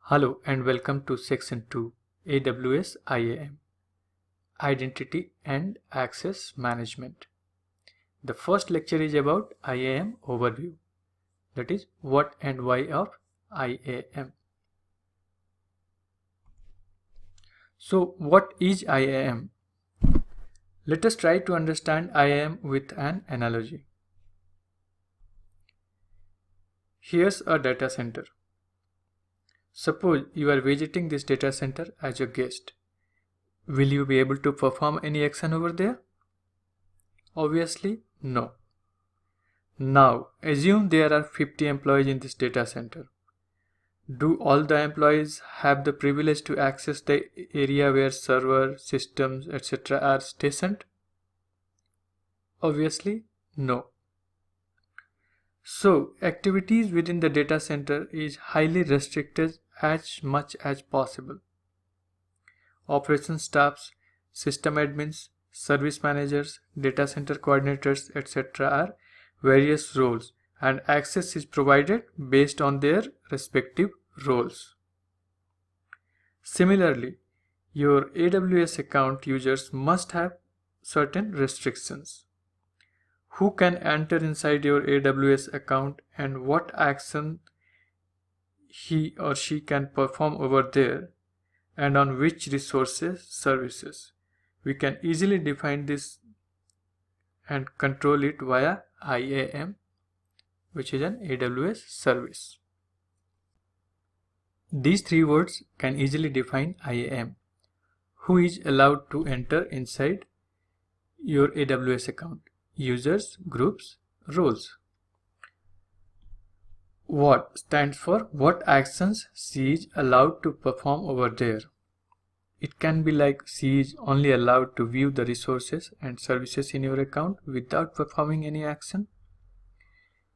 Hello and welcome to Section 2 AWS IAM Identity and Access Management. The first lecture is about IAM Overview, that is what and why of IAM. So what is IAM? Let us try to understand IAM with an analogy. Here's a data center. Suppose you are visiting this data center as your guest. Will you be able to perform any action over there? Obviously, no. Now, assume there are 50 employees in this data center. Do all the employees have the privilege to access the area where server, systems, etc. are stationed? Obviously, no. So, activities within the data center is highly restricted as much as possible. Operations staffs, system admins, service managers, data center coordinators, etc. are various roles, and access is provided based on their respective roles. Similarly, your AWS account users must have certain restrictions. Who can enter inside your AWS account and what action he or she can perform over there, and on which resources, services. We can easily define this and control it via IAM, which is an AWS service. These three words can easily define IAM. Who is allowed to enter inside your AWS account? Users, groups, roles. What stands for what actions she is allowed to perform over there. It can be like she is only allowed to view the resources and services in your account without performing any action.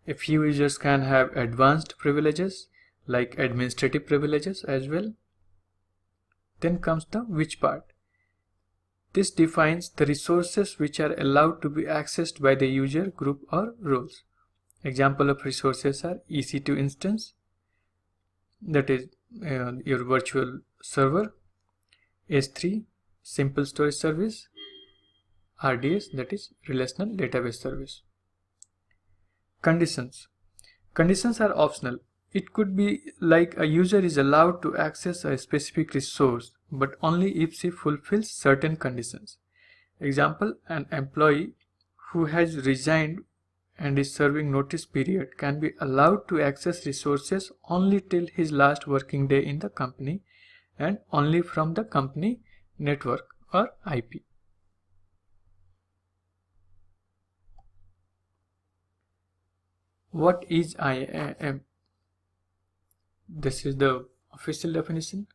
A few users can have advanced privileges like administrative privileges as well. Then comes the which part. This defines the resources which are allowed to be accessed by the user, group or roles. Example of resources are EC2 instance, that is your virtual server, S3 simple storage service, RDS, that is relational database service. Conditions. Conditions are optional. It could be like a user is allowed to access a specific resource but only if she fulfills certain conditions. Example, an employee who has resigned and is serving notice period can be allowed to access resources only till his last working day in the company and only from the company network or IP. What is IAM? This is the official definition.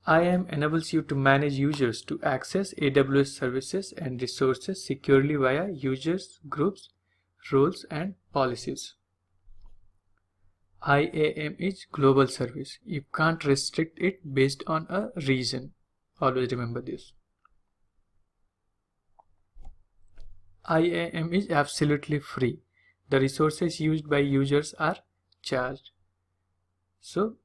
IAM enables you to manage users to access AWS services and resources securely via users, groups, roles and policies. IAM is global service. You can't restrict it based on a region. Always remember this. IAM is absolutely free. The resources used by users are charged. So,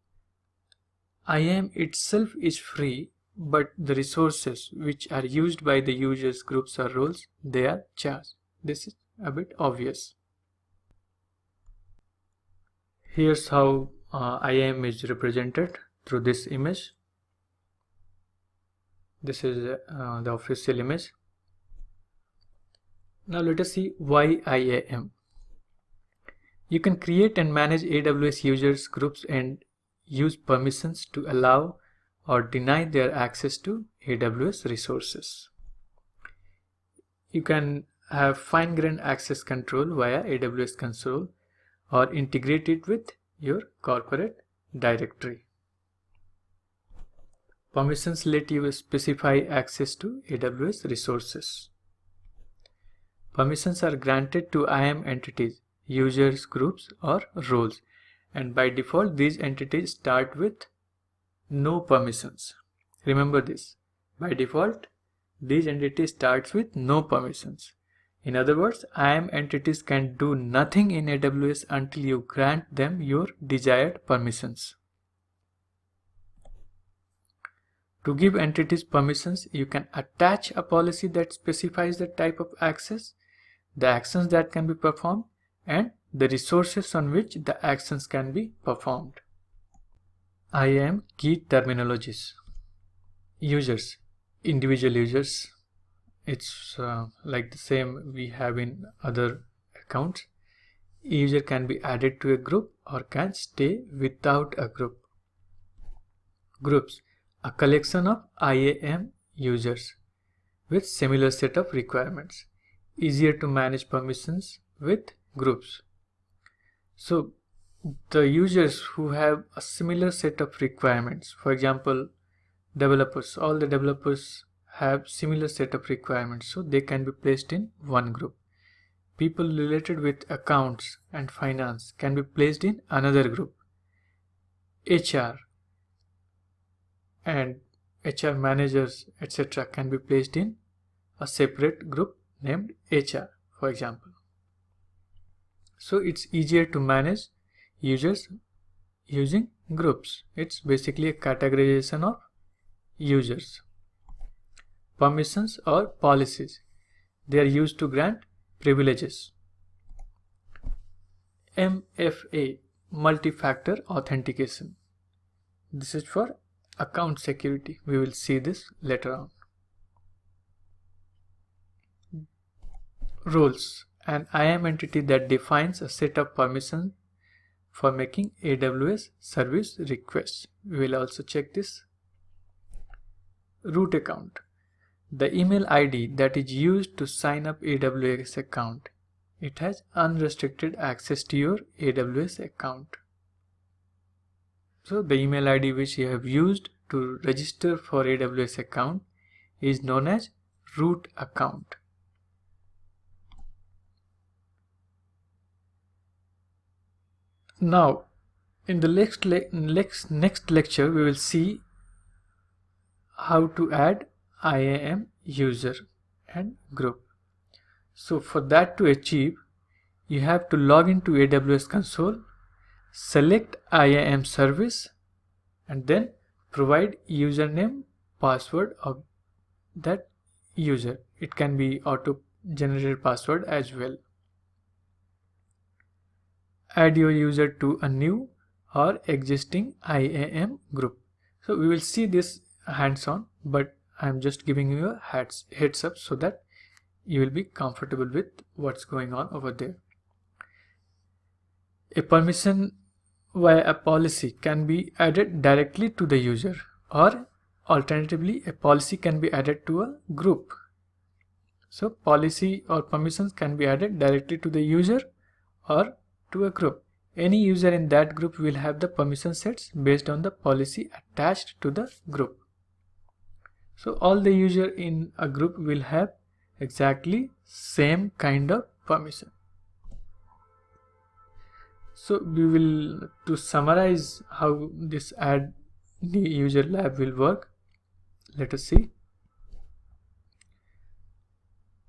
IAM itself is free, but the resources which are used by the users, groups or roles, they are charged. This is a bit obvious. Here's how IAM is represented through this image. This is the official image. Now let us see why IAM. You can create and manage AWS users, groups and use permissions to allow or deny their access to AWS resources. You can have fine-grained access control via AWS console or integrate it with your corporate directory. Permissions let you specify access to AWS resources. Permissions are granted to IAM entities, users, groups or roles, and by default these entities start with no permissions. Remember this. By default these entities starts with no permissions. In other words, IAM entities can do nothing in AWS until you grant them your desired permissions. To give entities permissions, you can attach a policy that specifies the type of access, the actions that can be performed, and the resources on which the actions can be performed. IAM key terminologies. Users, individual users. It's like the same we have in other accounts. A user can be added to a group or can stay without a group. Groups, a collection of IAM users with similar set of requirements. Easier to manage permissions with groups. So the users who have a similar set of requirements, for example, developers, all the developers have similar set of requirements, so they can be placed in one group. People related with accounts and finance can be placed in another group. HR and HR managers, etc. can be placed in a separate group named HR, for example. So it's easier to manage users using groups. It's basically a categorization of users. Permissions or policies. They are used to grant privileges. MFA, multi-factor authentication. This is for account security. We will see this later on. Roles. An IAM entity that defines a set of permissions for making AWS service requests. We will also check this. Root account. The email ID that is used to sign up AWS account. It has unrestricted access to your AWS account. So the email ID which you have used to register for AWS account is known as root account. Now in the next lecture we will see how to add IAM user and group. So for that to achieve, you have to log into AWS console, select IAM service, and then provide username, password of that user. It can be auto generated password as well. Add your user to a new or existing IAM group. So we will see this hands-on, but I am just giving you a heads up so that you will be comfortable with what's going on over there. A permission via a policy can be added directly to the user, or alternatively a policy can be added to a group. So policy or permissions can be added directly to the user or to a group. Any user in that group will have the permission sets based on the policy attached to the group. So all the users in a group will have exactly same kind of permission. So we will, to summarize how this add new user lab will work, let us see.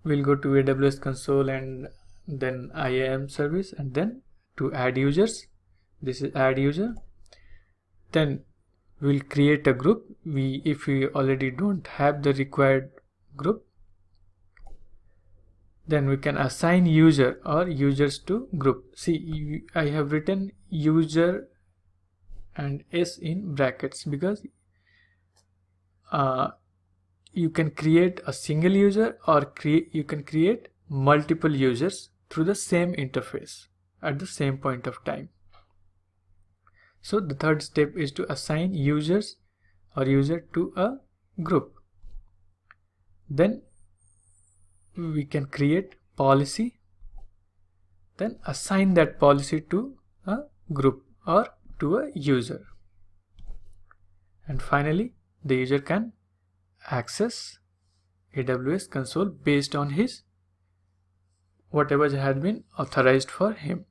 We'll go to AWS console and then IAM service, and then to add users, this is add user. Then we'll create a group. If we already don't have the required group, then we can assign user or users to group. See, I have written user and S in brackets because you can create a single user or you can create multiple users through the same interface at the same point of time. So the third step is to assign users or user to a group. Then we can create policy, then assign that policy to a group or to a user. And finally, the user can access AWS console based on his whatever has been authorized for him.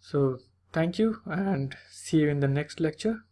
So thank you and see you in the next lecture.